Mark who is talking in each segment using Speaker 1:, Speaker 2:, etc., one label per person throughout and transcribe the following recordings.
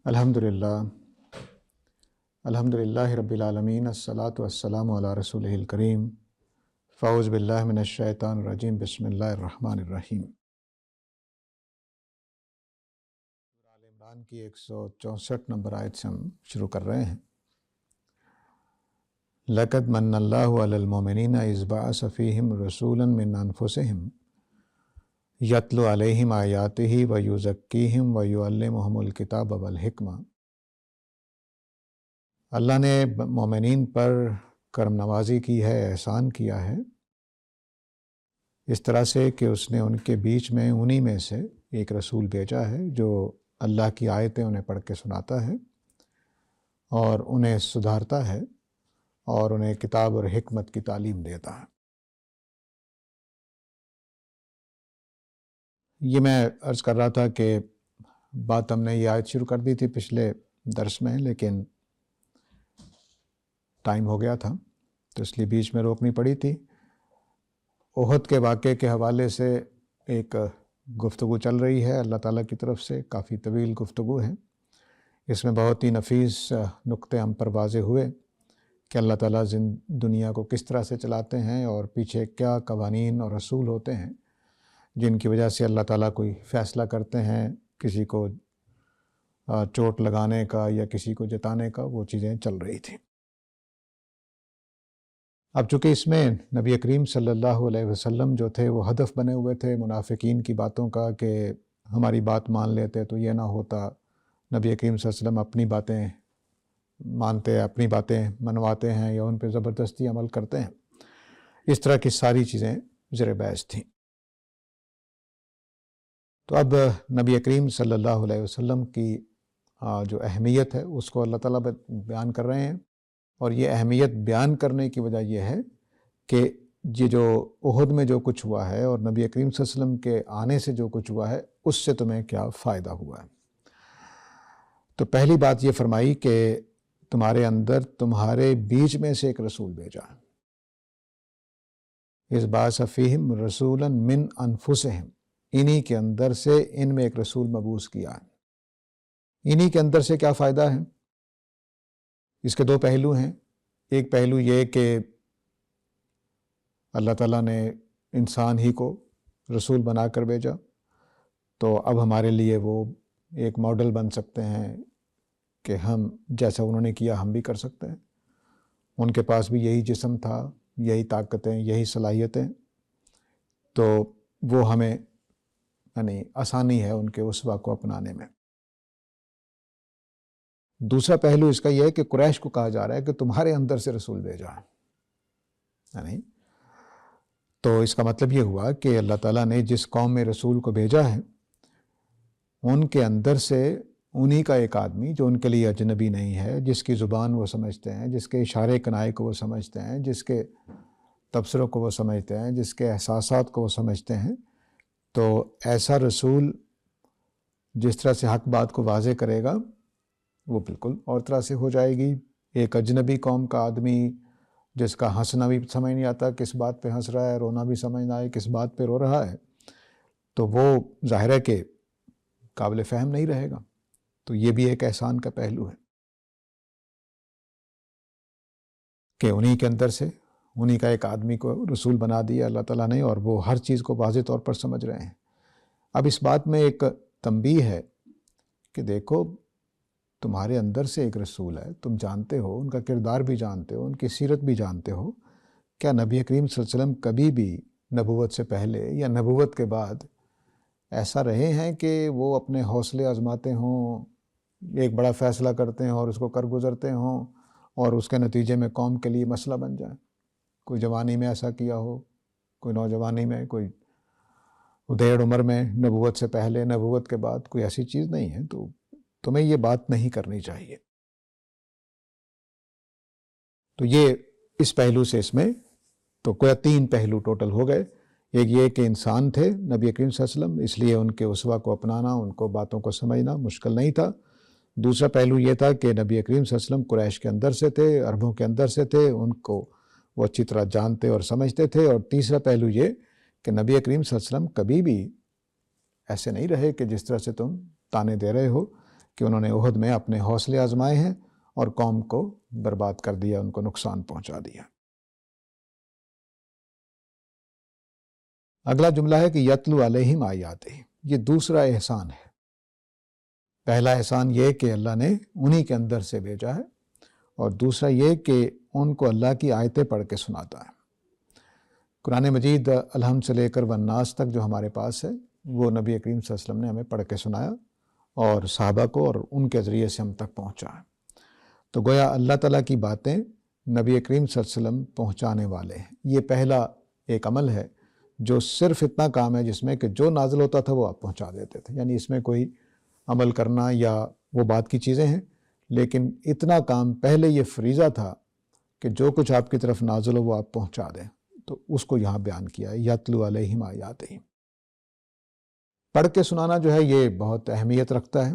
Speaker 1: الحمدللہ الحمدللہ رب العالمین الصلاۃ والسلام علی رسولہ الکریم فاعوذ باللہ من الشیطان الرجیم بسم اللہ الرحمن الرحیم۔ آل عمران کی 164 نمبر آیت سے ہم شروع کر رہے ہیں۔ لقد من اللہ علی المؤمنین اذ بعث فیہم رسولا من انفسہم یتلو علیہم آیاتہ ویزکیہم ویعلمہم الکتاب والحکمہ۔ اللہ نے مومنین پر کرم نوازی کی ہے، احسان کیا ہے، اس طرح سے کہ اس نے ان کے بیچ میں انہی میں سے ایک رسول بھیجا ہے جو اللہ کی آیتیں انہیں پڑھ کے سناتا ہے اور انہیں سدھارتا ہے اور انہیں کتاب اور حکمت کی تعلیم دیتا ہے۔ یہ میں عرض کر رہا تھا کہ بات ہم نے یہ آیت شروع کر دی تھی پچھلے درس میں، لیکن ٹائم ہو گیا تھا تو اس لیے بیچ میں روکنی پڑی تھی۔ احد کے واقعے کے حوالے سے ایک گفتگو چل رہی ہے اللہ تعالیٰ کی طرف سے، کافی طویل گفتگو ہے۔ اس میں بہت ہی نفیس نقطے ہم پر واضح ہوئے کہ اللہ تعالیٰ دنیا کو کس طرح سے چلاتے ہیں اور پیچھے کیا قوانین اور اصول ہوتے ہیں جن کی وجہ سے اللہ تعالیٰ کوئی فیصلہ کرتے ہیں کسی کو چوٹ لگانے کا یا کسی کو جتانے کا، وہ چیزیں چل رہی تھیں۔ اب چونکہ اس میں نبی کریم صلی اللہ علیہ وسلم جو تھے وہ ہدف بنے ہوئے تھے منافقین کی باتوں کا کہ ہماری بات مان لیتے تو یہ نہ ہوتا، نبی کریم صلی اللہ علیہ وسلم اپنی باتیں مانتے، اپنی باتیں منواتے ہیں یا ان پہ زبردستی عمل کرتے ہیں، اس طرح کی ساری چیزیں زیر بحث تھیں۔ تو اب نبی کریم صلی اللہ علیہ وسلم کی جو اہمیت ہے اس کو اللہ تعالیٰ بیان کر رہے ہیں، اور یہ اہمیت بیان کرنے کی وجہ یہ ہے کہ یہ جو احد میں جو کچھ ہوا ہے اور نبی کریم صلی اللہ علیہ وسلم کے آنے سے جو کچھ ہوا ہے اس سے تمہیں کیا فائدہ ہوا ہے۔ تو پہلی بات یہ فرمائی کہ تمہارے اندر تمہارے بیچ میں سے ایک رسول بھیجا، اذ بعث فیہم رسولا من انفسہم، انہی کے اندر سے ان میں ایک رسول مبعوث کیا ہے۔ انہی کے اندر سے کیا فائدہ ہے؟ اس کے دو پہلو ہیں۔ ایک پہلو یہ کہ اللہ تعالیٰ نے انسان ہی کو رسول بنا کر بھیجا، تو اب ہمارے لیے وہ ایک ماڈل بن سکتے ہیں کہ ہم جیسا انہوں نے کیا ہم بھی کر سکتے ہیں۔ ان کے پاس بھی یہی جسم تھا، یہی طاقتیں، یہی صلاحیتیں، تو وہ ہمیں یعنی آسانی ہے ان کے اسوہ کو اپنانے میں۔ دوسرا پہلو اس کا یہ ہے کہ قریش کو کہا جا رہا ہے کہ تمہارے اندر سے رسول بھیجا ہے، یعنی تو اس کا مطلب یہ ہوا کہ اللہ تعالیٰ نے جس قوم میں رسول کو بھیجا ہے ان کے اندر سے انہی کا ایک آدمی جو ان کے لیے اجنبی نہیں ہے، جس کی زبان وہ سمجھتے ہیں، جس کے اشارے کنائے کو وہ سمجھتے ہیں، جس کے تبصروں کو وہ سمجھتے ہیں، جس کے احساسات کو وہ سمجھتے ہیں، تو ایسا رسول جس طرح سے حق بات کو واضح کرے گا وہ بالکل اور طرح سے ہو جائے گی۔ ایک اجنبی قوم کا آدمی جس کا ہنسنا بھی سمجھ نہیں آتا کس بات پہ ہنس رہا ہے، رونا بھی سمجھ نہ آئے کس بات پہ رو رہا ہے، تو وہ ظاہر ہے کہ قابل فہم نہیں رہے گا۔ تو یہ بھی ایک احسان کا پہلو ہے کہ انہی کے اندر سے انہی کا ایک آدمی کو رسول بنا دیا اللہ تعالیٰ نے، اور وہ ہر چیز کو واضح طور پر سمجھ رہے ہیں۔ اب اس بات میں ایک تنبیہ ہے کہ دیکھو تمہارے اندر سے ایک رسول ہے، تم جانتے ہو، ان کا کردار بھی جانتے ہو، ان کی سیرت بھی جانتے ہو۔ کیا نبی کریم صلی اللہ علیہ وسلم کبھی بھی نبوت سے پہلے یا نبوت کے بعد ایسا رہے ہیں کہ وہ اپنے حوصلے آزماتے ہوں، ایک بڑا فیصلہ کرتے ہیں اور اس کو کر گزرتے ہوں اور اس کے نتیجے میں قوم کے لیے مسئلہ بن جائے؟ کوئی جوانی میں ایسا کیا ہو، کوئی نوجوانی میں، کوئی ادھیڑ عمر میں، نبوت سے پہلے، نبوت کے بعد، کوئی ایسی چیز نہیں ہے۔ تو تمہیں یہ بات نہیں کرنی چاہیے۔ تو یہ اس پہلو سے اس میں تو کوئی تین پہلو ٹوٹل ہو گئے۔ ایک یہ کہ انسان تھے نبی کریم صلی اللہ علیہ وسلم، اس لیے ان کے اسوہ کو اپنانا، ان کو باتوں کو سمجھنا مشکل نہیں تھا۔ دوسرا پہلو یہ تھا کہ نبی کریم صلی اللہ علیہ وسلم قریش کے اندر سے تھے، عربوں کے اندر سے تھے، ان کو وہ اچھی طرح جانتے اور سمجھتے تھے۔ اور تیسرا پہلو یہ کہ نبی کریم صلی اللہ علیہ وسلم کبھی بھی ایسے نہیں رہے کہ جس طرح سے تم تانے دے رہے ہو کہ انہوں نے احد میں اپنے حوصلے آزمائے ہیں اور قوم کو برباد کر دیا، ان کو نقصان پہنچا دیا۔ اگلا جملہ ہے کہ یتلو علیہم آیاتہ، یہ دوسرا احسان ہے۔ پہلا احسان یہ کہ اللہ نے انہی کے اندر سے بھیجا ہے، اور دوسرا یہ کہ ان کو اللہ کی آیتیں پڑھ کے سناتا ہے۔ قرآن مجید الحمد سے لے کر والناس تک جو ہمارے پاس ہے وہ نبی کریم صلی اللہ علیہ وسلم نے ہمیں پڑھ کے سنایا اور صحابہ کو، اور ان کے ذریعے سے ہم تک پہنچا ہے۔ تو گویا اللہ تعالیٰ کی باتیں نبی کریم صلی اللہ علیہ وسلم پہنچانے والے ہیں۔ یہ پہلا ایک عمل ہے جو صرف اتنا کام ہے جس میں کہ جو نازل ہوتا تھا وہ آپ پہنچا دیتے تھے، یعنی اس میں کوئی عمل کرنا یا وہ بات کی چیزیں ہیں، لیکن اتنا کام پہلے یہ فریضہ تھا کہ جو کچھ آپ کی طرف نازل ہو وہ آپ پہنچا دیں، تو اس کو یہاں بیان کیا ہے، یتلو علیہم آیاتہ۔ پڑھ کے سنانا جو ہے یہ بہت اہمیت رکھتا ہے،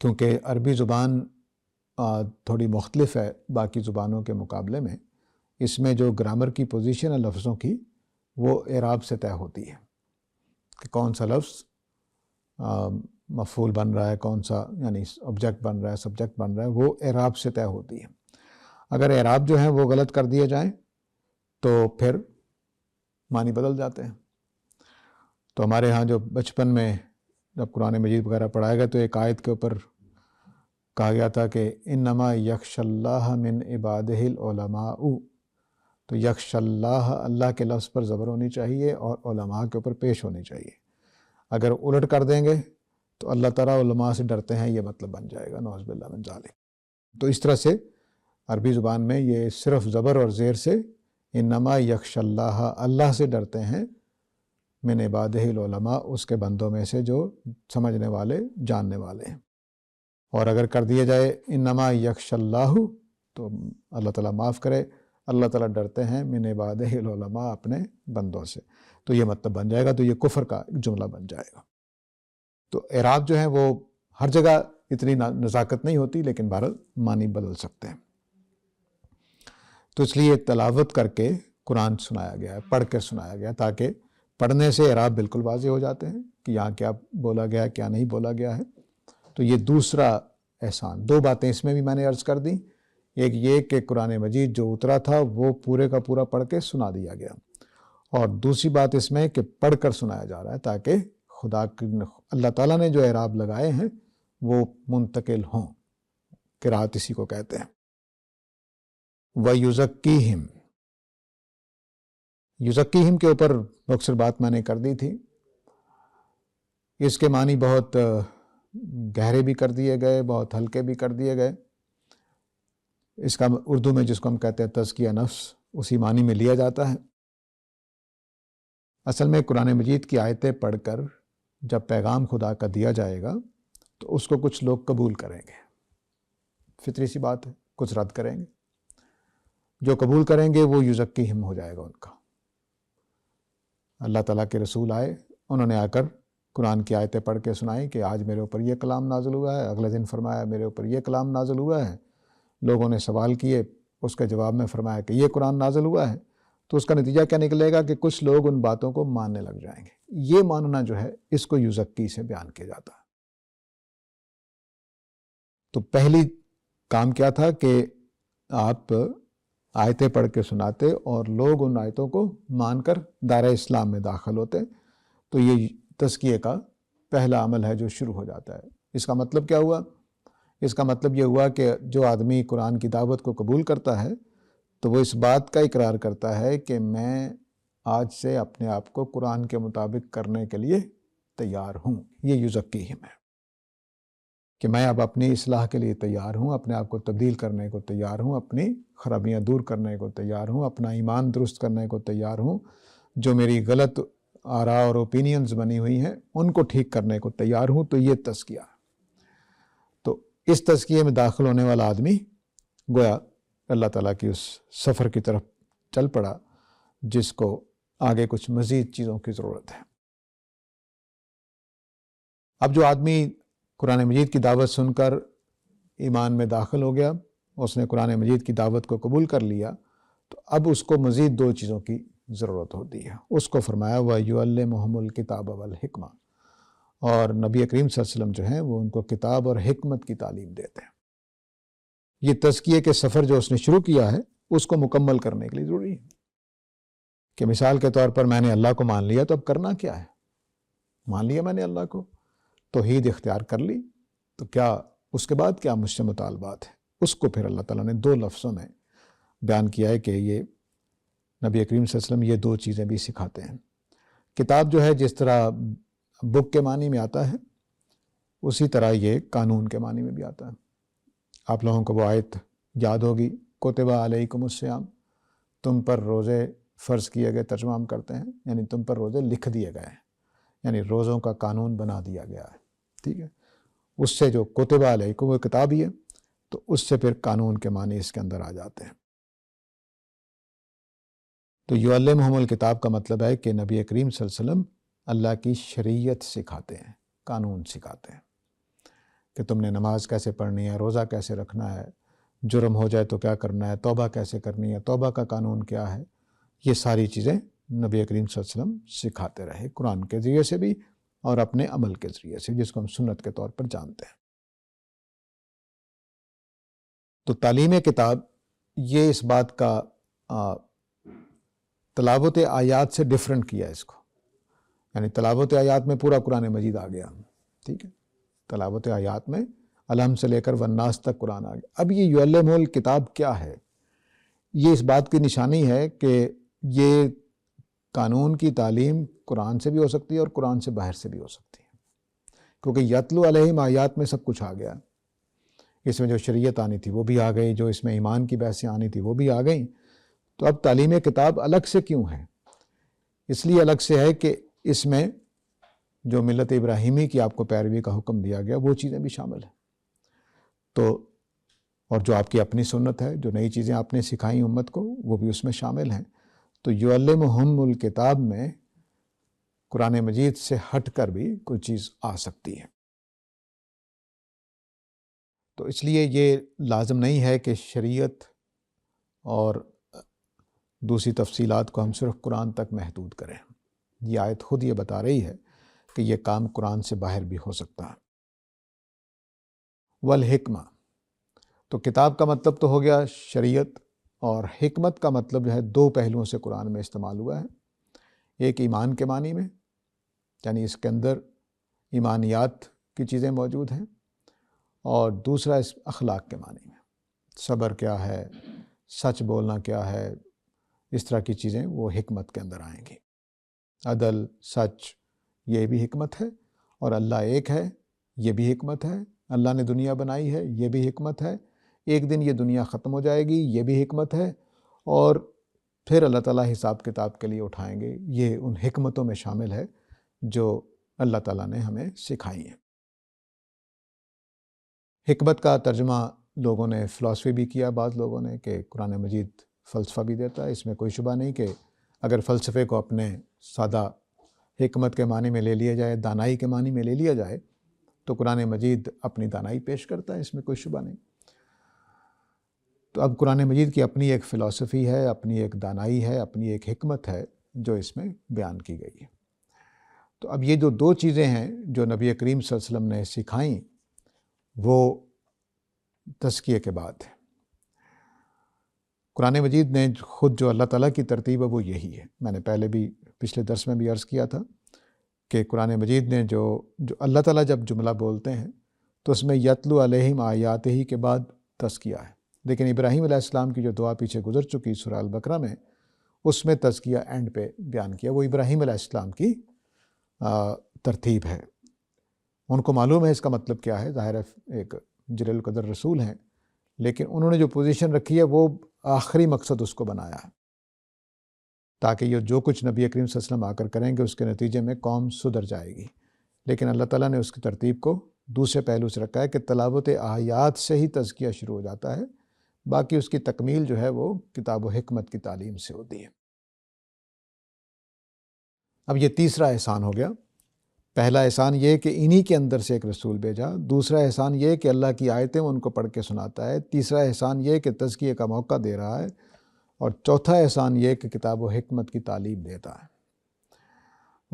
Speaker 1: کیونکہ عربی زبان تھوڑی مختلف ہے باقی زبانوں کے مقابلے میں۔ اس میں جو گرامر کی پوزیشن ہے لفظوں کی وہ اعراب سے طے ہوتی ہے کہ کون سا لفظ مفعول بن رہا ہے، کون سا یعنی آبجیکٹ بن رہا ہے، سبجیکٹ بن رہا ہے، وہ اعراب سے طے ہوتی ہے۔ اگر اعراب جو ہیں وہ غلط کر دیے جائیں تو پھر معنی بدل جاتے ہیں۔ تو ہمارے ہاں جو بچپن میں جب قرآن مجید وغیرہ پڑھایا گیا تو ایک آیت کے اوپر کہا گیا تھا کہ انما یخش اللہ من عبادہ العلماء، تو یخش اللہ، اللہ کے لفظ پر زبر ہونی چاہیے اور علماء کے اوپر پیش ہونی چاہیے۔ اگر الٹ کر دیں گے تو اللہ تعالیٰ علماء سے ڈرتے ہیں، یہ مطلب بن جائے گا، نعوذ باللہ من ذالک۔ تو اس طرح سے عربی زبان میں یہ صرف زبر اور زیر سے انما یخش اللہ، اللہ سے ڈرتے ہیں، من عبادہ العلماء، اس کے بندوں میں سے جو سمجھنے والے، جاننے والے ہیں۔ اور اگر کر دیا جائے انما یخش اللہ تو اللہ تعالیٰ معاف کرے، اللہ تعالیٰ ڈرتے ہیں من عبادہ العلماء، اپنے بندوں سے، تو یہ مطلب بن جائے گا، تو یہ کفر کا جملہ بن جائے گا۔ تو اعراب جو ہیں وہ ہر جگہ اتنی نزاکت نہیں ہوتی، لیکن بہرحال معنی بدل سکتے ہیں۔ تو اس لیے تلاوت کر کے قرآن سنایا گیا ہے، پڑھ کے سنایا گیا، تاکہ پڑھنے سے اعراب بالکل واضح ہو جاتے ہیں کہ یہاں کیا بولا گیا ہے، کیا نہیں بولا گیا ہے۔ تو یہ دوسرا احسان۔ دو باتیں اس میں بھی میں نے عرض کر دیں، ایک یہ کہ قرآن مجید جو اترا تھا وہ پورے کا پورا پڑھ کے سنا دیا گیا، اور دوسری بات اس میں کہ پڑھ کر سنایا جا رہا ہے تاکہ اللہ تعالیٰ نے جو اعراب لگائے ہیں وہ منتقل ہوں، قرات اسی کو کہتے ہیں۔ وَيُزَكِّيهِمْ، یزکیہم کے اوپر اکثر بات میں نے کر دی تھی۔ اس کے معنی بہت گہرے بھی کر دیے گئے، بہت ہلکے بھی کر دیے گئے۔ اس کا اردو میں جس کو ہم کہتے ہیں تزکیہ نفس، اسی معنی میں لیا جاتا ہے۔ اصل میں قرآن مجید کی آیتیں پڑھ کر جب پیغام خدا کا دیا جائے گا تو اس کو کچھ لوگ قبول کریں گے، فطری سی بات ہے، کچھ رد کریں گے۔ جو قبول کریں گے وہ یزکیہم ہو جائے گا ان کا۔ اللہ تعالیٰ کے رسول آئے، انہوں نے آ کر قرآن کی آیتیں پڑھ کے سنائیں کہ آج میرے اوپر یہ کلام نازل ہوا ہے، اگلے دن فرمایا میرے اوپر یہ کلام نازل ہوا ہے، لوگوں نے سوال کیے، اس کے جواب میں فرمایا کہ یہ قرآن نازل ہوا ہے، تو اس کا نتیجہ کیا نکلے گا کہ کچھ لوگ ان باتوں کو ماننے لگ جائیں گے۔ یہ ماننا جو ہے اس کو یزکی سے بیان کیا جاتا ہے۔ تو پہلی کام کیا تھا کہ آپ آیتیں پڑھ کے سناتے اور لوگ ان آیتوں کو مان کر دائرہ اسلام میں داخل ہوتے، تو یہ تزکیے کا پہلا عمل ہے جو شروع ہو جاتا ہے۔ اس کا مطلب کیا ہوا؟ اس کا مطلب یہ ہوا کہ جو آدمی قرآن کی دعوت کو قبول کرتا ہے تو وہ اس بات کا اقرار کرتا ہے کہ میں آج سے اپنے آپ کو قرآن کے مطابق کرنے کے لیے تیار ہوں۔ یہ یزکیہم ہے کہ میں اب اپنی اصلاح کے لیے تیار ہوں، اپنے آپ کو تبدیل کرنے کو تیار ہوں، اپنی خرابیاں دور کرنے کو تیار ہوں، اپنا ایمان درست کرنے کو تیار ہوں، جو میری غلط آراء اور اوپینینز بنی ہوئی ہیں ان کو ٹھیک کرنے کو تیار ہوں۔ تو یہ تزکیہ، تو اس تزکیے میں داخل ہونے والا آدمی گویا اللہ تعالیٰ کی اس سفر کی طرف چل پڑا جس کو آگے کچھ مزید چیزوں کی ضرورت ہے۔ اب جو آدمی قرآن مجید کی دعوت سن کر ایمان میں داخل ہو گیا، اس نے قرآن مجید کی دعوت کو قبول کر لیا، تو اب اس کو مزید دو چیزوں کی ضرورت ہوتی ہے۔ اس کو فرمایا وَيُعَلِّمُهُمُ الْكِتَابَ وَالْحِکْمَةَ، اور نبی کریم صلی اللہ علیہ وسلم جو ہیں وہ ان کو کتاب اور حکمت کی تعلیم دیتے ہیں۔ یہ تزکیے کے سفر جو اس نے شروع کیا ہے اس کو مکمل کرنے کے لیے ضروری ہے کہ مثال کے طور پر میں نے اللہ کو مان لیا تو اب کرنا کیا ہے؟ مان لیا میں نے اللہ کو، توحید اختیار کر لی، تو کیا اس کے بعد کیا مجھ سے مطالبات ہے؟ اس کو پھر اللہ تعالیٰ نے 2 لفظوں میں بیان کیا ہے کہ یہ نبی کریم صلی اللہ علیہ وسلم یہ 2 چیزیں بھی سکھاتے ہیں۔ کتاب جو ہے جس طرح بک کے معنی میں آتا ہے اسی طرح یہ قانون کے معنی میں بھی آتا ہے۔ آپ لوگوں کو وہ آیت یاد ہوگی، کتب علیکم الصیام، تم پر روزے فرض کیے گئے، ترجمہ ہم کرتے ہیں یعنی تم پر روزے لکھ دیے گئے ہیں، یعنی روزوں کا قانون بنا دیا گیا ہے، ٹھیک ہے۔ اس سے جو کتب علیکم وہ کتاب ہی ہے، تو اس سے پھر قانون کے معنی اس کے اندر آ جاتے ہیں۔ تو یعلمہم الکتاب کا مطلب ہے کہ نبی کریم صلی اللہ علیہ وسلم اللہ کی شریعت سکھاتے ہیں، قانون سکھاتے ہیں کہ تم نے نماز کیسے پڑھنی ہے، روزہ کیسے رکھنا ہے، جرم ہو جائے تو کیا کرنا ہے، توبہ کیسے کرنی ہے، توبہ کا قانون کیا ہے، یہ ساری چیزیں نبی کریم صلی اللہ علیہ وسلم سکھاتے رہے، قرآن کے ذریعے سے بھی اور اپنے عمل کے ذریعے سے، جس کو ہم سنت کے طور پر جانتے ہیں۔ تو تعلیم کتاب یہ اس بات کا تلاوت آیات سے ڈیفرنٹ کیا ہے اس کو، یعنی تلاوت آیات میں پورا قرآن مجید آ گیا، ٹھیک ہے، تلاوت آیات میں الحمد سے لے کر والناس تک قرآن آ گیا۔ اب یہ یعلم الکتاب کیا ہے؟ یہ اس بات کی نشانی ہے کہ یہ قانون کی تعلیم قرآن سے بھی ہو سکتی ہے اور قرآن سے باہر سے بھی ہو سکتی ہے، کیونکہ یتلو علیہم آیات میں سب کچھ آ گیا، اس میں جو شریعت آنی تھی وہ بھی آ گئی، جو اس میں ایمان کی بحثیں آنی تھی وہ بھی آ گئیں۔ تو اب تعلیم کتاب الگ سے کیوں ہے؟ اس لیے الگ سے ہے کہ اس میں جو ملت ابراہیمی کی آپ کو پیروی کا حکم دیا گیا وہ چیزیں بھی شامل ہیں، تو اور جو آپ کی اپنی سنت ہے، جو نئی چیزیں آپ نے سکھائیں امت کو، وہ بھی اس میں شامل ہیں۔ تو یعلمہم الکتاب میں قرآن مجید سے ہٹ کر بھی کوئی چیز آ سکتی ہے، تو اس لیے یہ لازم نہیں ہے کہ شریعت اور دوسری تفصیلات کو ہم صرف قرآن تک محدود کریں۔ یہ آیت خود یہ بتا رہی ہے کہ یہ کام قرآن سے باہر بھی ہو سکتا ہے۔ والحکمہ، تو کتاب کا مطلب تو ہو گیا شریعت، اور حکمت کا مطلب جو ہے 2 پہلوؤں سے قرآن میں استعمال ہوا ہے، ایک ایمان کے معنی میں، یعنی اس کے اندر ایمانیات کی چیزیں موجود ہیں، اور دوسرا اس اخلاق کے معنی میں، صبر کیا ہے، سچ بولنا کیا ہے، اس طرح کی چیزیں وہ حکمت کے اندر آئیں گی۔ عدل، سچ، یہ بھی حکمت ہے، اور اللہ ایک ہے، یہ بھی حکمت ہے، اللہ نے دنیا بنائی ہے، یہ بھی حکمت ہے، ایک دن یہ دنیا ختم ہو جائے گی، یہ بھی حکمت ہے، اور پھر اللہ تعالیٰ حساب کتاب کے لیے اٹھائیں گے، یہ ان حکمتوں میں شامل ہے جو اللہ تعالیٰ نے ہمیں سکھائی ہیں۔ حکمت کا ترجمہ لوگوں نے فلسفی بھی کیا، بعض لوگوں نے، کہ قرآن مجید فلسفہ بھی دیتا ہے، اس میں کوئی شبہ نہیں کہ اگر فلسفے کو اپنے سادہ حکمت کے معنی میں لے لیا جائے، دانائی کے معنی میں لے لیا جائے، تو قرآن مجید اپنی دانائی پیش کرتا ہے، اس میں کوئی شبہ نہیں۔ تو اب قرآن مجید کی اپنی ایک فلسفی ہے، اپنی ایک دانائی ہے، اپنی ایک حکمت ہے جو اس میں بیان کی گئی ہے۔ تو اب یہ جو 2 چیزیں ہیں جو نبی کریم صلی اللہ علیہ وسلم نے سکھائیں، وہ تزکیے کے بعد ہے۔ قرآن مجید نے خود جو اللہ تعالیٰ کی ترتیب ہے وہ یہی ہے، میں نے پہلے بھی پچھلے درس میں بھی عرض کیا تھا کہ قرآن مجید نے جو اللہ تعالیٰ جب جملہ بولتے ہیں تو اس میں یتلو علیہم آیاتہ کے بعد تزکیہ ہے، لیکن ابراہیم علیہ السلام کی جو دعا پیچھے گزر چکی سورہ البقرہ میں، اس میں تزکیہ اینڈ پہ بیان کیا، وہ ابراہیم علیہ السلام کی ترتیب ہے۔ ان کو معلوم ہے اس کا مطلب کیا ہے، ظاہر ہے ایک جلیل القدر رسول ہیں، لیکن انہوں نے جو پوزیشن رکھی ہے وہ آخری مقصد اس کو بنایا ہے، تاکہ یہ جو کچھ نبی کریم صلی اللہ علیہ وسلم آ کر کریں گے اس کے نتیجے میں قوم سدھر جائے گی، لیکن اللہ تعالیٰ نے اس کی ترتیب کو دوسرے پہلو سے رکھا ہے کہ تلاوت آیات سے ہی تزکیہ شروع ہو جاتا ہے، باقی اس کی تکمیل جو ہے وہ کتاب و حکمت کی تعلیم سے ہوتی ہے۔ اب یہ تیسرا احسان ہو گیا۔ پہلا احسان یہ کہ انہی کے اندر سے ایک رسول بھیجا، دوسرا احسان یہ کہ اللہ کی آیتیں ان کو پڑھ کے سناتا ہے، تیسرا احسان یہ کہ تزکیے کا موقع دے رہا ہے، اور چوتھا احسان یہ کہ کتاب و حکمت کی تعلیم دیتا ہے۔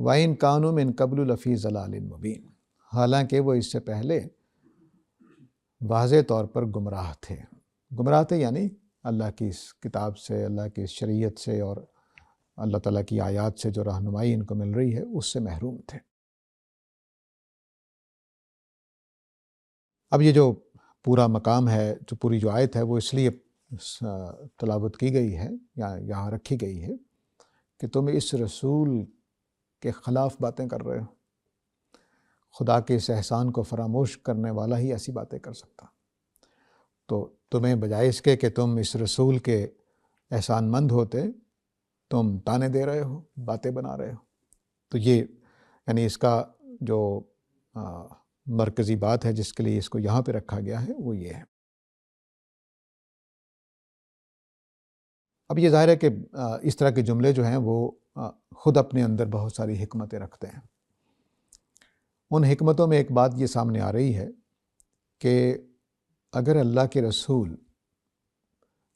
Speaker 1: وَإِن كَانُوا مِن قَبْلُ لَفِي ضَلَالٍ مُبِينٍ، حالانکہ وہ اس سے پہلے واضح طور پر گمراہ تھے یعنی اللہ کی اس کتاب سے، اللہ کی اس شریعت سے اور اللہ تعالیٰ کی آیات سے جو رہنمائی ان کو مل رہی ہے اس سے محروم تھے۔ اب یہ جو پورا مقام ہے، جو پوری جو آیت ہے، وہ اس لیے تلاوت کی گئی ہے یا یہاں رکھی گئی ہے کہ تم اس رسول کے خلاف باتیں کر رہے ہو۔ خدا کے اس احسان کو فراموش کرنے والا ہی ایسی باتیں کر سکتا، تو تمہیں بجائے اس کے کہ تم اس رسول کے احسان مند ہوتے، تم تانے دے رہے ہو، باتیں بنا رہے ہو۔ تو یہ یعنی اس کا جو مرکزی بات ہے جس کے لیے اس کو یہاں پہ رکھا گیا ہے وہ یہ ہے۔ اب یہ ظاہر ہے کہ اس طرح کے جملے جو ہیں وہ خود اپنے اندر بہت ساری حکمتیں رکھتے ہیں۔ ان حکمتوں میں ایک بات یہ سامنے آ رہی ہے کہ اگر اللہ کے رسول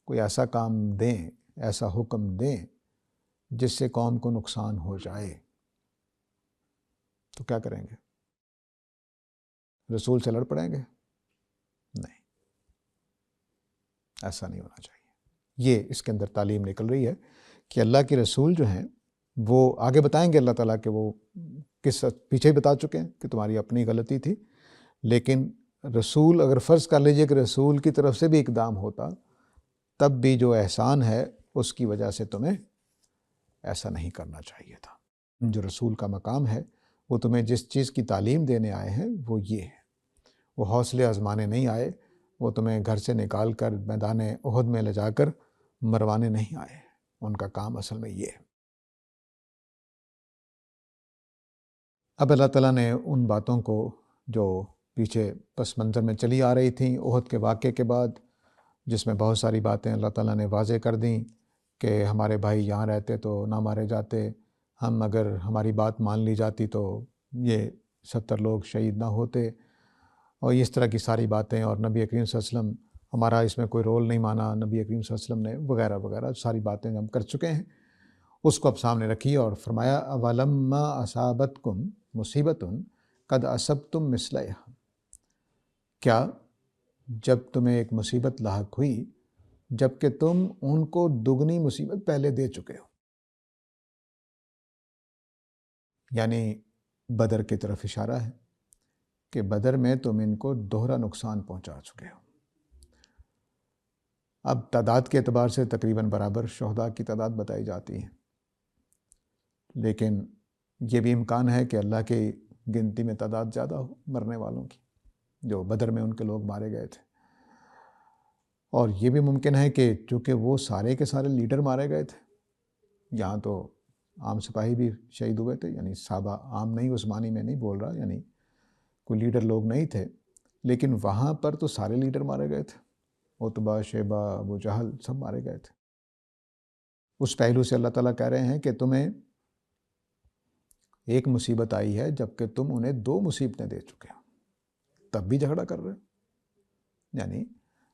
Speaker 1: کوئی ایسا کام دیں، ایسا حکم دیں جس سے قوم کو نقصان ہو جائے تو کیا کریں گے؟ رسول سے لڑ پڑیں گے؟ نہیں، ایسا نہیں ہونا چاہیے۔ یہ اس کے اندر تعلیم نکل رہی ہے کہ اللہ کے رسول جو ہیں وہ آگے بتائیں گے اللہ تعالیٰ کہ وہ کس پیچھے ہی بتا چکے ہیں کہ تمہاری اپنی غلطی تھی، لیکن رسول اگر فرض کر لیجئے کہ رسول کی طرف سے بھی اقدام ہوتا تب بھی جو احسان ہے اس کی وجہ سے تمہیں ایسا نہیں کرنا چاہیے تھا۔ جو رسول کا مقام ہے وہ تمہیں جس چیز کی تعلیم دینے آئے ہیں وہ یہ ہے، وہ حوصلے آزمانے نہیں آئے، وہ تمہیں گھر سے نکال کر میدان احد میں لے جا کر مروانے نہیں آئے، ان کا کام اصل میں یہ ہے۔ اب اللہ تعالیٰ نے ان باتوں کو جو پیچھے پس منظر میں چلی آ رہی تھیں احد کے واقعے کے بعد، جس میں بہت ساری باتیں اللہ تعالیٰ نے واضح کر دیں کہ ہمارے بھائی یہاں رہتے تو نہ مارے جاتے، ہم اگر ہماری بات مان لی جاتی تو یہ 70 لوگ شہید نہ ہوتے، اور اس طرح کی ساری باتیں، اور نبی کریم صلی اللہ علیہ وسلم ہمارا اس میں کوئی رول نہیں مانا نبی کریم صلی اللہ علیہ وسلم نے، وغیرہ وغیرہ ساری باتیں ہم کر چکے ہیں، اس کو اب سامنے رکھی اور فرمایا اولما اصابتکم مصیبت قد اصبتم مثلیہا، کیا جب تمہیں ایک مصیبت لاحق ہوئی جب کہ تم ان کو دگنی مصیبت پہلے دے چکے ہو، یعنی بدر کی طرف اشارہ ہے کہ بدر میں تم ان کو دوہرا نقصان پہنچا چکے ہو۔ اب تعداد کے اعتبار سے تقریباً برابر شہداء کی تعداد بتائی جاتی ہے، لیکن یہ بھی امکان ہے کہ اللہ کی گنتی میں تعداد زیادہ ہو مرنے والوں کی، جو بدر میں ان کے لوگ مارے گئے تھے، اور یہ بھی ممکن ہے کہ چونکہ وہ سارے کے سارے لیڈر مارے گئے تھے، یہاں تو عام سپاہی بھی شہید ہوئے تھے، یعنی صحابہ عام نہیں، عثمانی میں نہیں بول رہا، یعنی کوئی لیڈر لوگ نہیں تھے، لیکن وہاں پر تو سارے لیڈر مارے گئے تھے، عتبہ، شیبہ، ابو جہل سب مارے گئے تھے۔ اس پہلو سے اللہ تعالیٰ کہہ رہے ہیں کہ تمہیں ایک مصیبت آئی ہے جبکہ تم انہیں 2 مصیبتیں دے چکے ہو، تب بھی جھگڑا کر رہے ہو، یعنی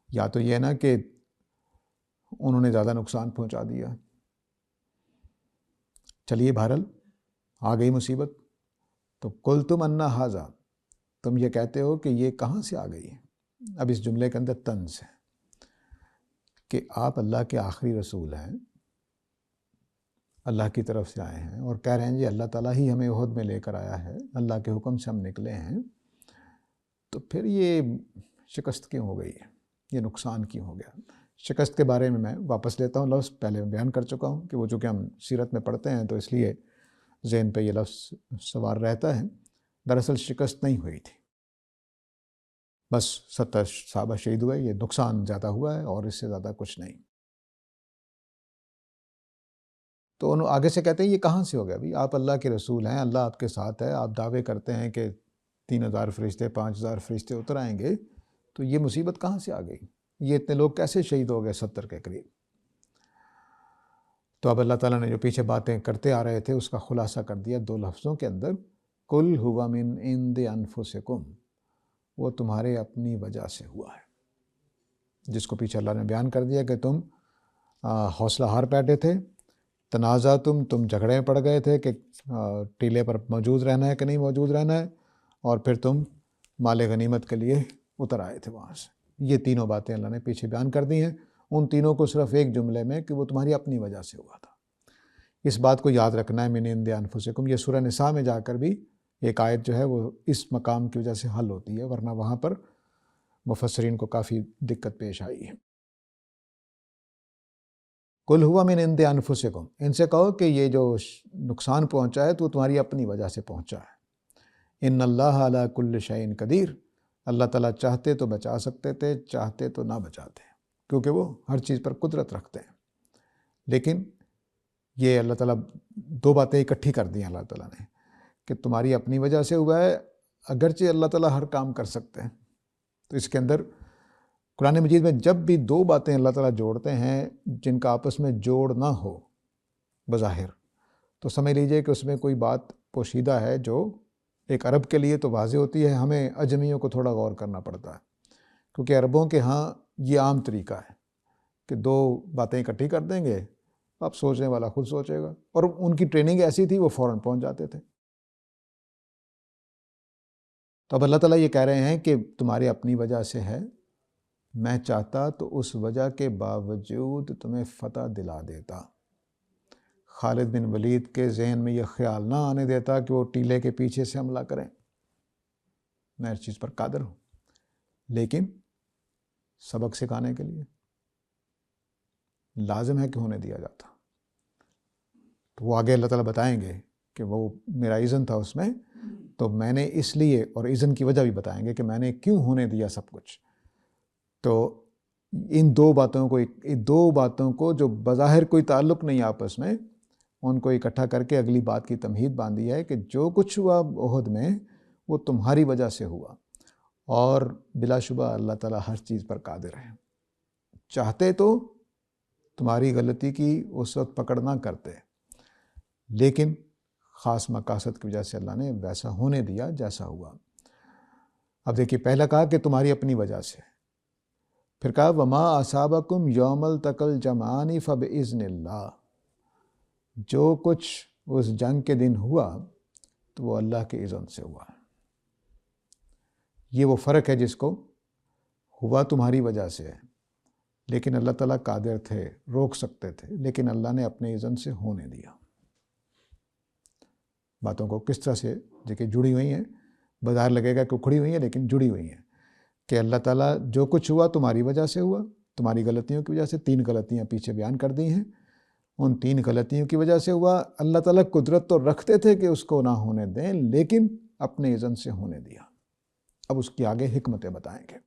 Speaker 1: یا تو یہ نا کہ انہوں نے زیادہ نقصان پہنچا دیا، چلیے بہرحال آ گئی مصیبت، تو قل تم انا ھذا، تم یہ کہتے ہو کہ یہ کہاں سے آ گئی ہے۔ اب اس جملے کے اندر طنز ہے کہ آپ اللہ کے آخری رسول ہیں، اللہ کی طرف سے آئے ہیں اور کہہ رہے ہیں جی اللہ تعالیٰ ہی ہمیں احد میں لے کر آیا ہے، اللہ کے حکم سے ہم نکلے ہیں، تو پھر یہ شکست کیوں ہو گئی ہے، یہ نقصان کیوں ہو گیا۔ شکست کے بارے میں واپس لیتا ہوں لفظ، پہلے بیان کر چکا ہوں کہ وہ چونکہ ہم سیرت میں پڑھتے ہیں تو اس لیے ذہن پہ یہ لفظ سوار رہتا ہے۔ دراصل شکست نہیں ہوئی تھی، بس 70 صحابہ شہید ہوئے، یہ نقصان زیادہ ہوا ہے اور اس سے زیادہ کچھ نہیں۔ تو انہوں آگے سے کہتے ہیں یہ کہاں سے ہو گیا؟ بھی آپ اللہ کے رسول ہیں، اللہ آپ کے ساتھ ہے، آپ دعوے کرتے ہیں کہ 3000 فرشتے 5000 فرشتے اتر آئیں گے، تو یہ مصیبت کہاں سے آ گئی؟ یہ اتنے لوگ کیسے شہید ہو گئے 70 کے قریب؟ تو اب اللہ تعالیٰ نے جو پیچھے باتیں کرتے آ رہے تھے اس کا خلاصہ کر دیا 2 لفظوں کے اندر، قل ھو من عند انفسکم، وہ تمہارے اپنی وجہ سے ہوا ہے، جس کو پیچھے اللہ نے بیان کر دیا کہ تم حوصلہ ہار بیٹھے تھے، تنازع تم جھگڑے میں پڑ گئے تھے کہ ٹیلے پر موجود رہنا ہے کہ نہیں موجود رہنا ہے، اور پھر تم مال غنیمت کے لیے اتر آئے تھے وہاں سے۔ یہ تینوں باتیں اللہ نے پیچھے بیان کر دی ہیں، ان تینوں کو صرف ایک جملے میں کہ وہ تمہاری اپنی وجہ سے ہوا تھا۔ اس بات کو یاد رکھنا ہے، من عند انفسکم۔ یہ سورہ نساء میں جا کر بھی ایک آیت جو ہے وہ اس مقام کی وجہ سے حل ہوتی ہے، ورنہ وہاں پر مفسرین کو کافی دقت پیش آئی ہے۔ قل ہوا من عند انفسکم، ان سے کہو کہ یہ جو نقصان پہنچا ہے تو وہ تمہاری اپنی وجہ سے پہنچا ہے۔ ان اللہ علی کل شیء قدیر، اللہ تعالیٰ چاہتے تو بچا سکتے تھے، چاہتے تو نہ بچاتے، کیونکہ وہ ہر چیز پر قدرت رکھتے ہیں۔ لیکن یہ اللہ تعالیٰ دو باتیں اکٹھی کر دی ہیں اللہ تعالیٰ نے کہ تمہاری اپنی وجہ سے ہوا ہے، اگرچہ اللہ تعالیٰ ہر کام کر سکتے ہیں۔ تو اس کے اندر قرآن مجید میں جب بھی دو باتیں اللہ تعالیٰ جوڑتے ہیں جن کا آپس میں جوڑ نہ ہو بظاہر، تو سمجھ لیجئے کہ اس میں کوئی بات پوشیدہ ہے جو ایک عرب کے لیے تو واضح ہوتی ہے، ہمیں اجمیوں کو تھوڑا غور کرنا پڑتا ہے، کیونکہ عربوں کے ہاں یہ عام طریقہ ہے کہ دو باتیں اکٹھی کر دیں گے، اب سوچنے والا خود سوچے گا، اور ان کی ٹریننگ ایسی تھی وہ فوراً پہنچ جاتے تھے۔ تو اب اللہ تعالیٰ یہ کہہ رہے ہیں کہ تمہاری اپنی وجہ سے ہے، میں چاہتا تو اس وجہ کے باوجود تمہیں فتح دلا دیتا۔ خالد بن ولید کے ذہن میں یہ خیال نہ آنے دیتا کہ وہ ٹیلے کے پیچھے سے حملہ کریں، میں اس چیز پر قادر ہوں، لیکن سبق سکھانے کے لیے لازم ہے کہ ہونے دیا جاتا۔ تو وہ آگے اللہ تعالیٰ بتائیں گے کہ وہ میرا اذن تھا اس میں، تو میں نے اس لیے، اور اذن کی وجہ بھی بتائیں گے کہ میں نے کیوں ہونے دیا سب کچھ۔ تو ان دو باتوں کو جو بظاہر کوئی تعلق نہیں آپس میں، ان کو اکٹھا کر کے اگلی بات کی تمہید باندھی ہے کہ جو کچھ ہوا احد میں وہ تمہاری وجہ سے ہوا، اور بلا شبہ اللہ تعالیٰ ہر چیز پر قادر ہے۔ چاہتے تو تمہاری غلطی کی اس وقت پکڑ نہ کرتے، لیکن خاص مقاصد کی وجہ سے اللہ نے ویسا ہونے دیا جیسا ہوا۔ اب دیکھیے، پہلا کہا کہ تمہاری اپنی وجہ سے، پھر کہا وما اصابکم یوم التقى الجمعان فباذن اللہ، جو کچھ اس جنگ کے دن ہوا تو وہ اللہ کے اذن سے ہوا۔ یہ وہ فرق ہے جس کو ہوا تمہاری وجہ سے ہے، لیکن اللہ تعالیٰ قادر تھے، روک سکتے تھے، لیکن اللہ نے اپنے اذن سے ہونے دیا۔ باتوں کو کس طرح سے دیکھیں جڑی ہوئی ہیں، بظاہر لگے گا کہ کھڑی ہوئی ہیں لیکن جڑی ہوئی ہیں، کہ اللہ تعالیٰ جو کچھ ہوا تمہاری وجہ سے ہوا، تمہاری غلطیوں کی وجہ سے۔ 3 غلطیاں پیچھے بیان کر دی ہیں، ان 3 غلطیوں کی وجہ سے ہوا۔ اللہ تعالیٰ قدرت تو رکھتے تھے کہ اس کو نہ ہونے دیں، لیکن اپنے اذن سے ہونے دیا۔ اب اس کی آگے حکمتیں بتائیں گے۔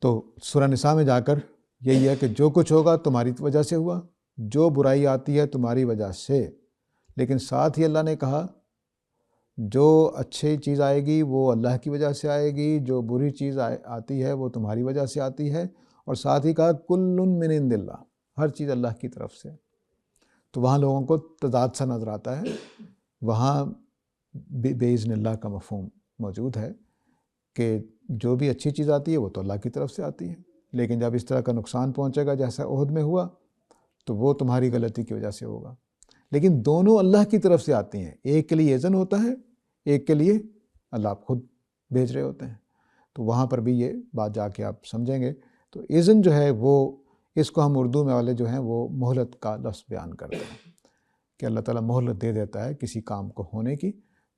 Speaker 1: تو سورہ نساء میں جا کر یہی ہے کہ جو کچھ ہوگا تمہاری وجہ سے ہوا، جو برائی آتی ہے تمہاری وجہ سے، لیکن ساتھ ہی اللہ نے کہا جو اچھی چیز آئے گی وہ اللہ کی وجہ سے آئے گی، جو بری چیز آتی ہے وہ تمہاری وجہ سے آتی ہے، اور ساتھ ہی کہا کل من عند اللہ، ہر چیز اللہ کی طرف سے۔ تو وہاں لوگوں کو تضاد سا نظر آتا ہے، وہاں باذن اللہ کا مفہوم موجود ہے کہ جو بھی اچھی چیز آتی ہے وہ تو اللہ کی طرف سے آتی ہے، لیکن جب اس طرح کا نقصان پہنچے گا جیسا احد میں ہوا تو وہ تمہاری غلطی کی وجہ سے ہوگا، لیکن دونوں اللہ کی طرف سے آتی ہیں۔ ایک کے لیے اذن ہوتا ہے، ایک کے لیے اللہ آپ خود بھیج رہے ہوتے ہیں۔ تو وہاں پر بھی یہ بات جا کے آپ سمجھیں گے۔ تو اذن جو ہے وہ، اس کو ہم اردو میں والے جو ہیں وہ مہلت کا لفظ بیان کرتے ہیں کہ اللہ تعالیٰ مہلت دے دیتا ہے کسی کام کو ہونے کی،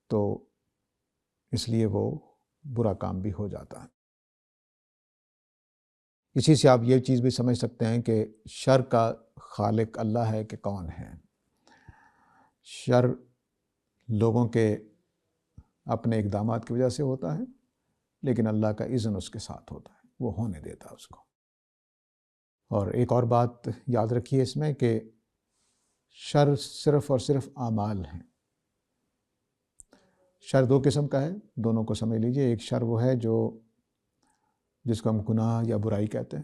Speaker 1: تو اس لیے وہ برا کام بھی ہو جاتا ہے۔ اسی سے آپ یہ چیز بھی سمجھ سکتے ہیں کہ شر کا خالق اللہ ہے کہ کون ہے۔ شر لوگوں کے اپنے اقدامات کی وجہ سے ہوتا ہے، لیکن اللہ کا اذن اس کے ساتھ ہوتا ہے، وہ ہونے دیتا ہے اس کو۔ اور ایک اور بات یاد رکھیے اس میں کہ شر صرف اور صرف اعمال ہیں۔ شر 2 قسم کا ہے، دونوں کو سمجھ لیجئے۔ ایک شر وہ ہے جس کو ہم گناہ یا برائی کہتے ہیں،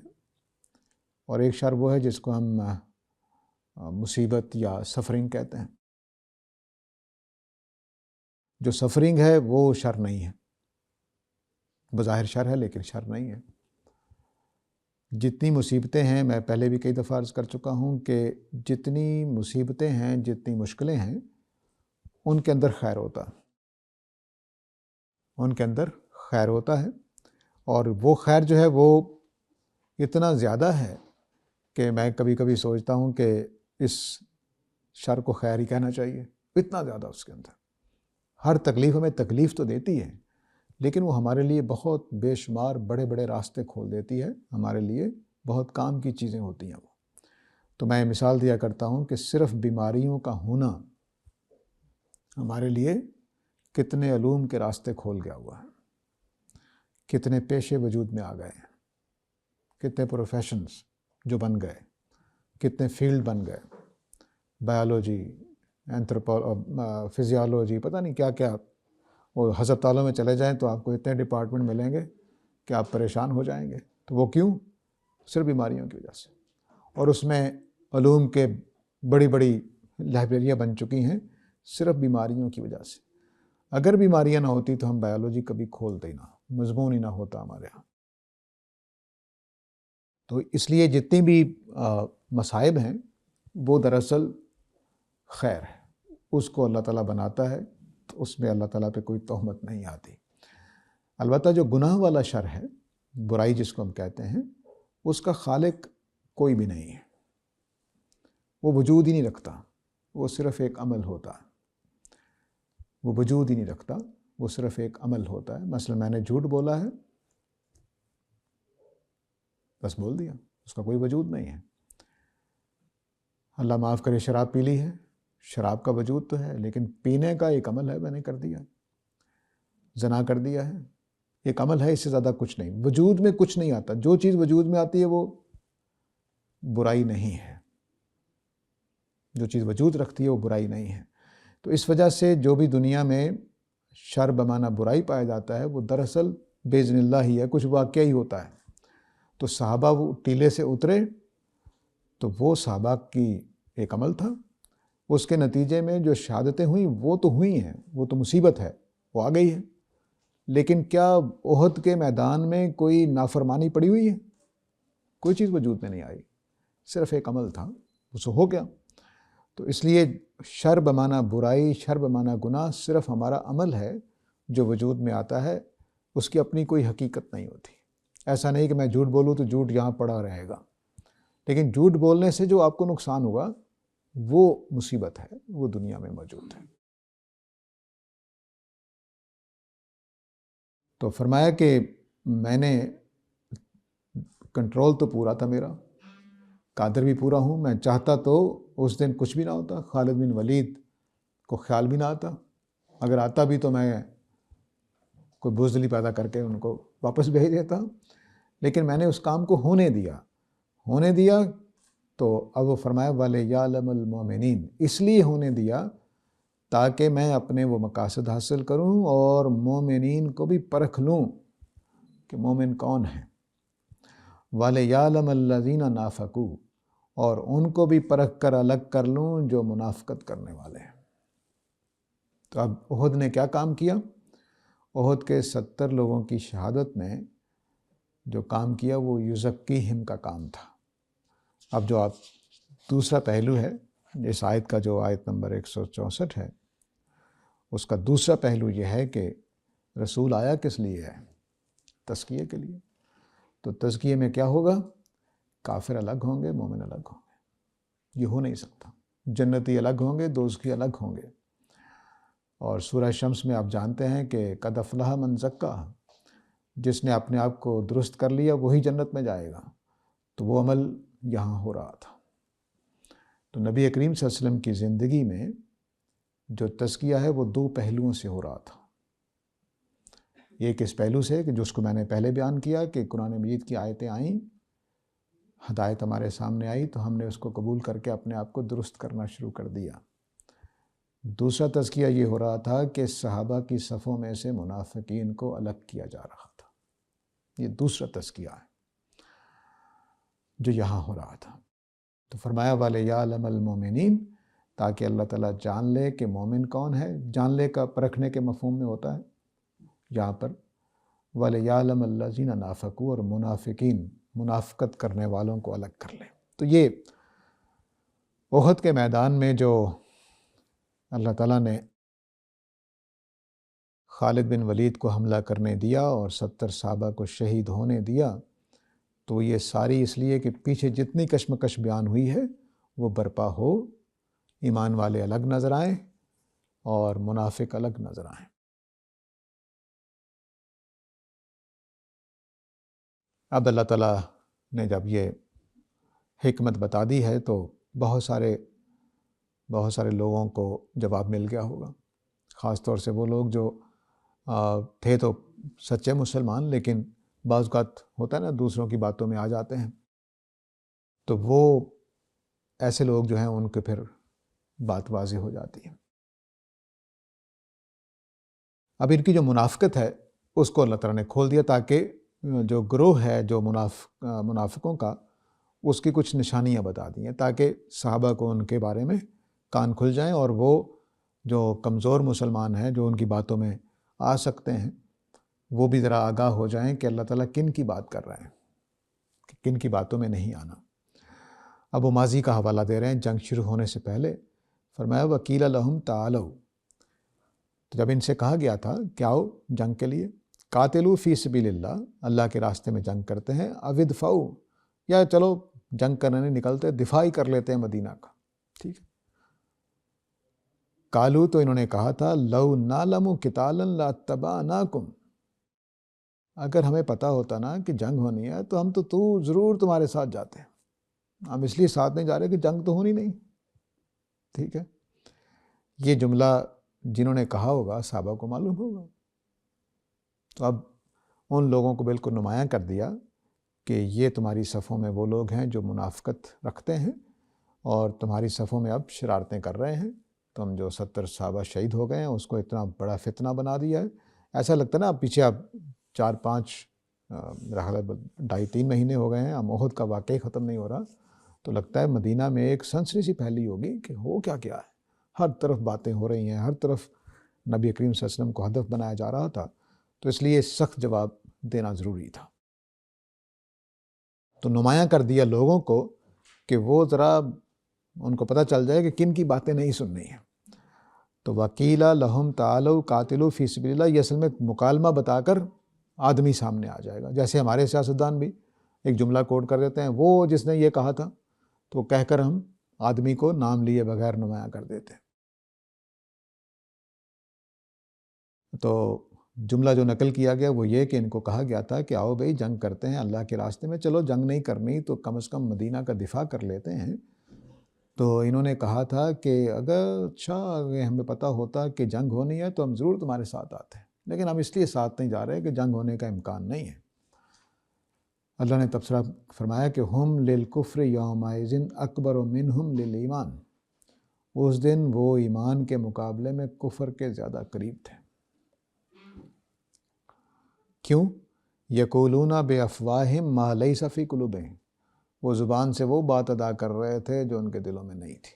Speaker 1: اور ایک شر وہ ہے جس کو ہم مصیبت یا سفرنگ کہتے ہیں۔ جو سفرنگ ہے وہ شر نہیں ہے، بظاہر شر ہے لیکن شر نہیں ہے۔ جتنی مصیبتیں ہیں، میں پہلے بھی کئی دفعہ عرض کر چکا ہوں کہ جتنی مصیبتیں ہیں، جتنی مشکلیں ہیں، ان کے اندر خیر ہوتا ہے، ان کے اندر خیر ہوتا ہے، اور وہ خیر جو ہے وہ اتنا زیادہ ہے کہ میں کبھی کبھی سوچتا ہوں کہ اس شر کو خیر ہی کہنا چاہیے، اتنا زیادہ اس کے اندر۔ ہر تکلیف ہمیں تکلیف تو دیتی ہے، لیکن وہ ہمارے لیے بہت بے شمار بڑے بڑے راستے کھول دیتی ہے، ہمارے لیے بہت کام کی چیزیں ہوتی ہیں وہ۔ تو میں مثال دیا کرتا ہوں کہ صرف بیماریوں کا ہونا ہمارے لیے کتنے علوم کے راستے کھول گیا ہوا ہے، کتنے پیشے وجود میں آ گئے ہیں، کتنے پروفیشنز جو بن گئے، کتنے فیلڈ بن گئے، بایولوجی، فزیالوجی، پتہ نہیں کیا کیا۔ وہ ہسپتالوں میں چلے جائیں تو آپ کو اتنے ڈپارٹمنٹ ملیں گے کہ آپ پریشان ہو جائیں گے۔ تو وہ کیوں؟ صرف بیماریوں کی وجہ سے۔ اور اس میں علوم کے بڑی بڑی لائبریریاں بن چکی ہیں صرف بیماریوں کی وجہ سے۔ اگر بیماریاں نہ ہوتی تو ہم بایولوجی کبھی کھولتے ہی نہ، مضمون ہی نہ ہوتا ہمارے ہاں۔ تو اس لیے جتنی بھی مصائب ہیں وہ دراصل خیر ہے، اس کو اللہ تعالیٰ بناتا ہے، تو اس میں اللہ تعالیٰ پہ کوئی تہمت نہیں آتی۔ البتہ جو گناہ والا شر ہے، برائی جس کو ہم کہتے ہیں، اس کا خالق کوئی بھی نہیں ہے، وہ وجود ہی نہیں رکھتا، وہ صرف ایک عمل ہوتا ہے، وہ وجود ہی نہیں رکھتا، وہ صرف ایک عمل ہوتا ہے۔ مثلا میں نے جھوٹ بولا ہے، بس بول دیا، اس کا کوئی وجود نہیں ہے۔ اللہ معاف کرے، شراب پی لی ہے، شراب کا وجود تو ہے لیکن پینے کا ایک عمل ہے، میں نے کر دیا۔ زنا کر دیا ہے، ایک عمل ہے، اس سے زیادہ کچھ نہیں، وجود میں کچھ نہیں آتا۔ جو چیز وجود میں آتی ہے وہ برائی نہیں ہے، جو چیز وجود رکھتی ہے وہ برائی نہیں ہے۔ تو اس وجہ سے جو بھی دنیا میں شر بمعنی برائی پایا جاتا ہے وہ دراصل باذن اللہ ہی ہے، کچھ واقعہ ہی ہوتا ہے۔ تو صحابہ وہ ٹیلے سے اترے تو وہ صحابہ کی ایک عمل تھا، اس کے نتیجے میں جو شہادتیں ہوئیں وہ تو ہوئی ہیں، وہ تو مصیبت ہے، وہ آ گئی ہے، لیکن کیا احد کے میدان میں کوئی نافرمانی پڑی ہوئی ہے؟ کوئی چیز وجود میں نہیں آئی، صرف ایک عمل تھا، اسے ہو گیا۔ تو اس لیے شر بمعنی برائی، شر بمعنی گناہ صرف ہمارا عمل ہے جو وجود میں آتا ہے، اس کی اپنی کوئی حقیقت نہیں ہوتی۔ ایسا نہیں کہ میں جھوٹ بولوں تو جھوٹ یہاں پڑا رہے گا، لیکن جھوٹ بولنے سے جو آپ کو نقصان ہوگا وہ مصیبت ہے، وہ دنیا میں موجود ہے۔ تو فرمایا کہ میں نے کنٹرول تو پورا تھا میرا، قادر بھی پورا ہوں، میں چاہتا تو اس دن کچھ بھی نہ ہوتا، خالد بن ولید کو خیال بھی نہ آتا، اگر آتا بھی تو میں کوئی بزدلی پیدا کر کے ان کو واپس بھیج دیتا، لیکن میں نے اس کام کو ہونے دیا۔ تو اب وہ فرمایا وَلِيَعْلَمَ الْمُؤْمِنِينَ، اس لیے ہونے دیا تاکہ میں اپنے وہ مقاصد حاصل کروں اور مومنین کو بھی پرکھ لوں کہ مومن کون ہیں، وَلِيَعْلَمَ الَّذِينَ نَافَقُوا، اور ان کو بھی پرکھ کر الگ کر لوں جو منافقت کرنے والے ہیں۔ تو اب احد نے کیا کام کیا؟ احد کے 70 لوگوں کی شہادت نے جو کام کیا وہ یزکیہم کا کام تھا۔ اب جو آپ دوسرا پہلو ہے اس آیت کا، جو آیت نمبر 164 ہے، اس کا دوسرا پہلو یہ ہے کہ رسول آیا کس لیے ہے؟ تزکیے کے لیے۔ تو تزکیے میں کیا ہوگا؟ کافر الگ ہوں گے، مومن الگ ہوں گے، یہ ہو نہیں سکتا۔ جنتی الگ ہوں گے، دوزخی الگ ہوں گے۔ اور سورہ شمس میں آپ جانتے ہیں کہ قد افلح من زکاہا، جس نے اپنے آپ کو درست کر لیا وہی جنت میں جائے گا۔ تو وہ عمل یہاں ہو رہا تھا۔ تو نبی کریم صلی اللہ علیہ وسلم کی زندگی میں جو تزکیہ ہے وہ 2 پہلوؤں سے ہو رہا تھا۔ ایک اس پہلو سے کہ جس کو میں نے پہلے بیان کیا کہ قرآن مجید کی آیتیں آئیں، ہدایت ہمارے سامنے آئی تو ہم نے اس کو قبول کر کے اپنے آپ کو درست کرنا شروع کر دیا۔ دوسرا تزکیہ یہ ہو رہا تھا کہ صحابہ کی صفوں میں سے منافقین کو الگ کیا جا رہا تھا۔ یہ دوسرا تزکیہ ہے جو یہاں ہو رہا تھا۔ تو فرمایا وَلِيَعْلَمَ الْمُؤْمِنِينَ، تاکہ اللہ تعالیٰ جان لے کہ مومن کون ہے۔ جان لے کا پرکھنے کے مفہوم میں ہوتا ہے یہاں پر، وَلِيَعْلَمَ الَّذِينَ نَافَقُوا، اور منافقین منافقت کرنے والوں کو الگ کر لیں۔ تو یہ احد کے میدان میں جو اللہ تعالیٰ نے خالد بن ولید کو حملہ کرنے دیا اور 70 صحابہ کو شہید ہونے دیا، تو یہ ساری اس لیے کہ پیچھے جتنی کشمکش بیان ہوئی ہے وہ برپا ہو، ایمان والے الگ نظر آئیں اور منافق الگ نظر آئیں۔ اب اللہ تعالیٰ نے جب یہ حکمت بتا دی ہے تو بہت سارے لوگوں کو جواب مل گیا ہوگا، خاص طور سے وہ لوگ جو تھے تو سچے مسلمان، لیکن بعض اوقات ہوتا ہے نا دوسروں کی باتوں میں آ جاتے ہیں، تو وہ ایسے لوگ جو ہیں ان کے پھر بات واضح ہو جاتی ہے۔ اب ان کی جو منافقت ہے اس کو اللہ تعالیٰ نے کھول دیا تاکہ جو گروہ ہے جو منافقوں کا، اس کی کچھ نشانیاں بتا دی ہیں تاکہ صحابہ کو ان کے بارے میں کان کھل جائیں، اور وہ جو کمزور مسلمان ہیں جو ان کی باتوں میں آ سکتے ہیں وہ بھی ذرا آگاہ ہو جائیں کہ اللہ تعالیٰ کن کی بات کر رہے ہیں، کن کی باتوں میں نہیں آنا۔ اب وہ ماضی کا حوالہ دے رہے ہیں جنگ شروع ہونے سے پہلے، فرمایا وَقِيلَ لَهُمْ تَعَالَوْا، تو جب ان سے کہا گیا تھا کہ آؤ جنگ کے لیے، قاتلوا فی سبیل اللہ، اللہ کے راستے میں جنگ کرتے ہیں، او ادفعوا، یا چلو جنگ کرنے نہیں نکلتے، دفاع ہی کر لیتے ہیں مدینہ کا، ٹھیک ہے۔ قالوا، تو انہوں نے کہا تھا لو نعلم قتالا لاتبعناکم، اگر ہمیں پتہ ہوتا نا کہ جنگ ہونی ہے تو ہم تو ضرور تمہارے ساتھ جاتے ہیں، ہم اس لیے ساتھ نہیں جا رہے کہ جنگ تو ہونی نہیں، ٹھیک ہے۔ یہ جملہ جنہوں نے کہا ہوگا صحابہ کو معلوم ہوگا، تو اب ان لوگوں کو بالکل نمایاں کر دیا کہ یہ تمہاری صفوں میں وہ لوگ ہیں جو منافقت رکھتے ہیں اور تمہاری صفوں میں اب شرارتیں کر رہے ہیں۔ تم جو 70 صحابہ شہید ہو گئے ہیں اس کو اتنا بڑا فتنہ بنا دیا ہے، ایسا لگتا ہے نا پیچھے اب 4-5 2.5-3 مہینے ہو گئے ہیں، اب احد کا واقعہ ختم نہیں ہو رہا، تو لگتا ہے مدینہ میں ایک سنسنی سی پھیلی ہوگی کہ ہو کیا ہے، ہر طرف باتیں ہو رہی ہیں، ہر طرف نبی کریم صلی اللہ علیہ وسلم کو ہدف بنایا جا رہا تھا، تو اس لیے سخت جواب دینا ضروری تھا۔ تو نمایاں کر دیا لوگوں کو کہ وہ ذرا ان کو پتہ چل جائے کہ کن کی باتیں نہیں سننی ہیں۔ تو وَقِيلَ لَهُمْ تَعَالَوْا قَاتِلُوا فِي سَبِيلِ اللَّهِ، یہ اصل میں مکالمہ بتا کر آدمی سامنے آ جائے گا، جیسے ہمارے سیاستدان بھی ایک جملہ کوٹ کر دیتے ہیں، وہ جس نے یہ کہا تھا تو کہہ کر ہم آدمی کو نام لیے بغیر نمایاں کر دیتے ہیں۔ تو جملہ جو نقل کیا گیا وہ یہ کہ ان کو کہا گیا تھا کہ آؤ بھئی جنگ کرتے ہیں اللہ کے راستے میں، چلو جنگ نہیں کرنی تو کم از کم مدینہ کا دفاع کر لیتے ہیں۔ تو انہوں نے کہا تھا کہ اگر ہمیں پتہ ہوتا کہ جنگ ہونی ہے تو ہم ضرور تمہارے ساتھ آتے ہیں، لیکن ہم اس لیے ساتھ نہیں جا رہے کہ جنگ ہونے کا امکان نہیں ہے۔ اللہ نے تبصرہ فرمایا کہ ہم للکفر یومئذ اکبر منہم للایمان، اس دن وہ ایمان کے مقابلے میں کفر کے زیادہ قریب تھے۔ کیوں؟ یقولون بافواہہم ما لیس فی قلوبہم، وہ زبان سے وہ بات ادا کر رہے تھے جو ان کے دلوں میں نہیں تھی۔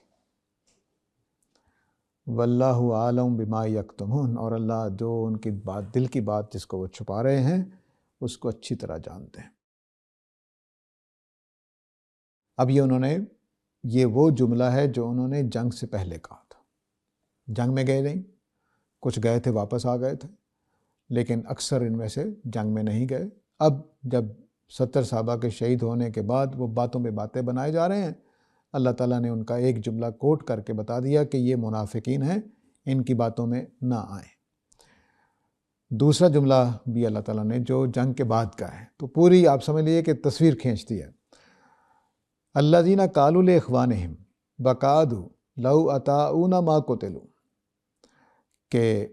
Speaker 1: واللہ عالم بما یکتمون، اور اللہ جو ان کی بات، دل کی بات جس کو وہ چھپا رہے ہیں اس کو اچھی طرح جانتے ہیں۔ اب یہ وہ جملہ ہے جو انہوں نے جنگ سے پہلے کہا تھا۔ جنگ میں گئے نہیں، کچھ گئے تھے واپس آ گئے تھے، لیکن اکثر ان میں سے جنگ میں نہیں گئے۔ اب جب 70 صحابہ کے شہید ہونے کے بعد وہ باتوں پہ باتیں بنائے جا رہے ہیں، اللہ تعالیٰ نے ان کا ایک جملہ کوٹ کر کے بتا دیا کہ یہ منافقین ہیں، ان کی باتوں میں نہ آئیں۔ دوسرا جملہ بھی اللہ تعالیٰ نے جو جنگ کے بعد کا ہے، تو پوری آپ سمجھ لیجیے کہ تصویر کھینچتی ہے۔ الذین قالوا لاخوانہم وقعدوا لو اطاعونا ما قتلوا، کہ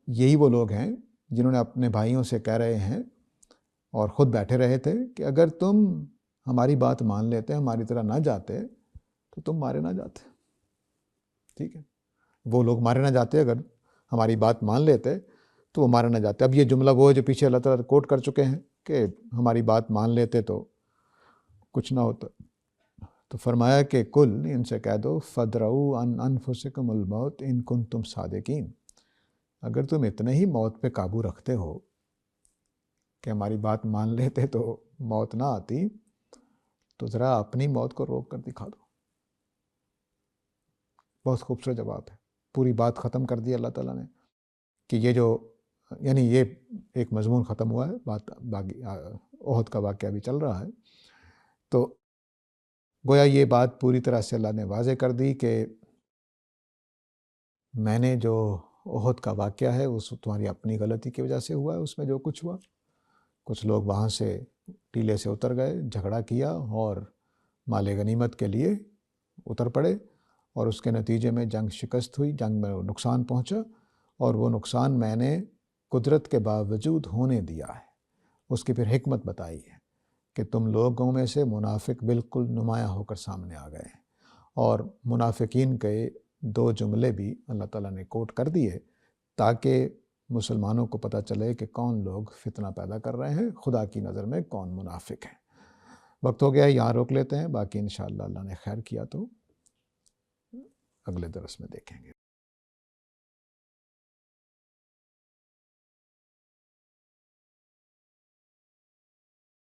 Speaker 1: یہی وہ لوگ ہیں جنہوں نے اپنے بھائیوں سے کہہ رہے ہیں اور خود بیٹھے رہے تھے کہ اگر تم ہماری بات مان لیتے، ہماری طرح نہ جاتے تو تم مارے نہ جاتے، ٹھیک ہے۔ وہ لوگ مارے نہ جاتے، اگر ہماری بات مان لیتے تو وہ مارے نہ جاتے۔ اب یہ جملہ وہ ہے جو پیچھے اللہ تعالیٰ کوٹ کر چکے ہیں کہ ہماری بات مان لیتے تو کچھ نہ ہوتا۔ تو فرمایا کہ کل، ان سے کہہ دو فَادْرَؤُوا عَنْ أَنفُسِكُمُ الْمَوْتَ إِن كُنتُمْ صَادِقِينَ، اگر تم اتنے ہی موت پہ قابو رکھتے ہو کہ ہماری بات مان لیتے تو موت نہ آتی، تو ذرا اپنی موت کو روک کر دکھا دو۔ بہت خوبصورت جواب ہے، پوری بات ختم کر دی اللہ تعالیٰ نے کہ یہ جو یعنی یہ ایک مضمون ختم ہوا ہے، بات باقی احد کا واقعہ بھی چل رہا ہے، تو گویا یہ بات پوری طرح سے اللہ نے واضح کر دی کہ میں نے جو احد کا واقعہ ہے اس تمہاری اپنی غلطی کی وجہ سے ہوا ہے، اس میں جو کچھ ہوا، کچھ لوگ وہاں سے ٹیلے سے اتر گئے، جھگڑا کیا اور مال غنیمت کے لیے اتر پڑے، اور اس کے نتیجے میں جنگ شکست ہوئی، جنگ میں نقصان پہنچا، اور وہ نقصان میں نے قدرت کے باوجود ہونے دیا ہے۔ اس کی پھر حکمت بتائی ہے کہ تم لوگوں میں سے منافق بالکل نمایاں ہو کر سامنے آ گئے ہیں، اور منافقین کے 2 جملے بھی اللہ تعالیٰ نے کوٹ کر دیے تاکہ مسلمانوں کو پتہ چلے کہ کون لوگ فتنہ پیدا کر رہے ہیں، خدا کی نظر میں کون منافق ہیں۔ وقت ہو گیا ہے، یہاں روک لیتے ہیں، باقی انشاءاللہ اللہ نے خیر کیا تو اگلے درس میں دیکھیں گے۔